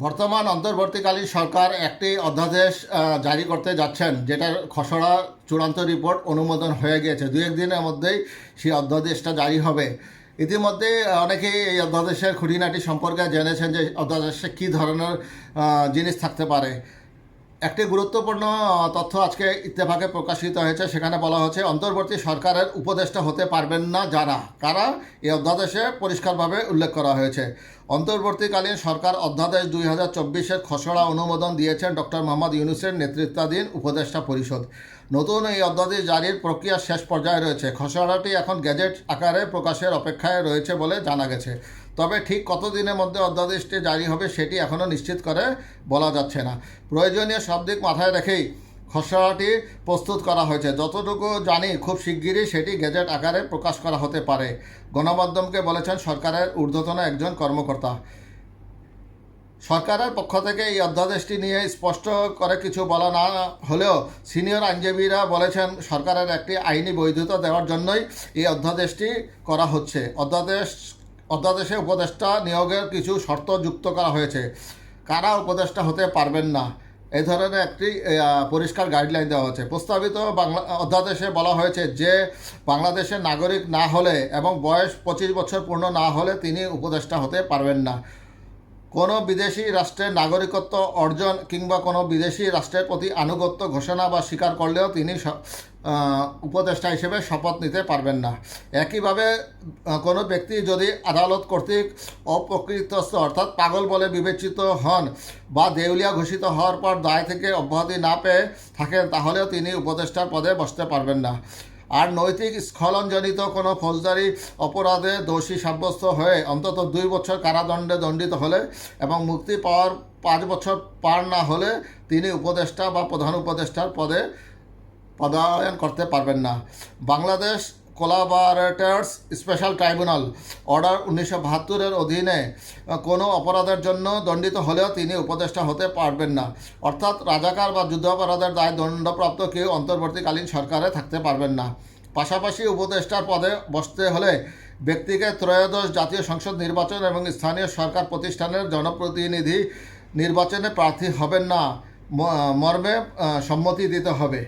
বর্তমান অন্তর্বর্তীকালীন সরকার একটি অধ্যাদেশ জারি করতে যাচ্ছেন, যেটার খসড়া চূড়ান্ত রিপোর্ট অনুমোদন হয়ে গিয়েছে। দু একদিনের মধ্যেই সেই অধ্যাদেশটা জারি হবে। ইতিমধ্যে অনেকেই এই অধ্যাদেশের খুঁটিনাটি সম্পর্কে জেনেছেন যে অধ্যাদেশে কী ধরনের জিনিস থাকতে পারে। একটি গুরুত্বপূর্ণ তথ্য আজকে ইত্তেফাকে প্রকাশিত হয়েছে। সেখানে বলা হচ্ছে অন্তর্বর্তী সরকারের উপদেষ্টা হতে পারবেন না কারা এই অধ্যাদেশে পরিষ্কারভাবে উল্লেখ করা হয়েছে। অন্তর্বর্তীকালীন সরকার অধ্যাদেশ 2024-এর খসড়া অনুমোদন দিয়েছেন ডক্টর মোহাম্মদ ইউনূসের নেতৃত্বাধীন উপদেষ্টা পরিষদ। নতুন এই অধ্যাদেশ জারির প্রক্রিয়া শেষ পর্যায়ে রয়েছে। খসড়াটি এখন গেজেট আকারে প্রকাশের অপেক্ষায় রয়েছে বলে জানা গেছে। তবে ঠিক কতদিনের মধ্যে অধ্যাদেশটি জারি হবে সেটি এখনও নিশ্চিত করে বলা যাচ্ছে না। প্রয়োজনীয় সব দিক মাথায় রেখেই খসড়াটি প্রস্তুত করা হয়েছে। যতটুকু জানি খুব শিগগিরই সেটি গেজেট আকারে প্রকাশ করা হতে পারে, গণমাধ্যমকে বলেছেন সরকারের ঊর্ধ্বতন একজন কর্মকর্তা। সরকারের পক্ষ থেকে এই অধ্যাদেশটি নিয়ে স্পষ্ট করে কিছু বলা না হলেও সিনিয়র আইনজীবীরা বলেছেন সরকারের একটি আইনি বৈধতা দেওয়ার জন্যই এই অধ্যাদেশটি করা হচ্ছে। অধ্যাদেশে উপদেষ্টা নিয়োগের কিছু শর্ত যুক্ত করা হয়েছে। কারা উপদেষ্টা হতে পারবেন না, এই ধরনের একটি পরিষ্কার গাইডলাইন দেওয়া হয়েছে। প্রস্তাবিত অধ্যাদেশে বলা হয়েছে যে বাংলাদেশের নাগরিক না হলে এবং বয়স 25 বছর পূর্ণ না হলে তিনি উপদেষ্টা হতে পারবেন না। কোনো বিদেশি রাষ্ট্রের নাগরিকত্ব অর্জন কিংবা কোনো বিদেশি রাষ্ট্রের প্রতি আনুগত্য ঘোষণা বা স্বীকার করলেও তিনি উপদেষ্টা হিসেবে শপথ নিতে পারবেন না। একইভাবে কোনো ব্যক্তি যদি আদালত কর্তৃক অপ্রকৃতস্থ অর্থাৎ পাগল বলে বিবেচিত হন বা দেউলিয়া ঘোষিত হওয়ার পর দায় থেকে অব্যাহতি না পেয়ে থাকেন, তাহলেও তিনি উপদেষ্টার পদে বসতে পারবেন না। আর নৈতিক স্খলনজনিত কোনো ফৌজদারি অপরাধে দোষী সাব্যস্ত হয়ে অন্তত 2 বছর কারাদণ্ডে দণ্ডিত হলে এবং মুক্তি পাওয়ার 5 বছর পার না হলে তিনি উপদেষ্টা বা প্রধান উপদেষ্টার পদে পদায়ন করতে পারবেন না। Bangladesh collaborators special tribunal order 1972-এর অধীনে কোনো অপরাধের জন্য দণ্ডিত হলেও তিনি উপদেষ্টা হতে পারবেন না। অর্থাৎ রাজাকার বা যুদ্ধাপরাধের দায় দণ্ডপ্রাপ্ত কেউ অন্তর্বর্তীকালীন সরকারে থাকতে পারবেন না। পাশাপাশি উপদেষ্টার পদে বসতে হলে ব্যক্তিকে ত্রয়োদশ জাতীয় সংসদ নির্বাচন এবং স্থানীয় সরকার প্রতিষ্ঠানের জনপ্রতিনিধি নির্বাচনে প্রার্থী হবেন না মর্মে সম্মতি দিতে হবে।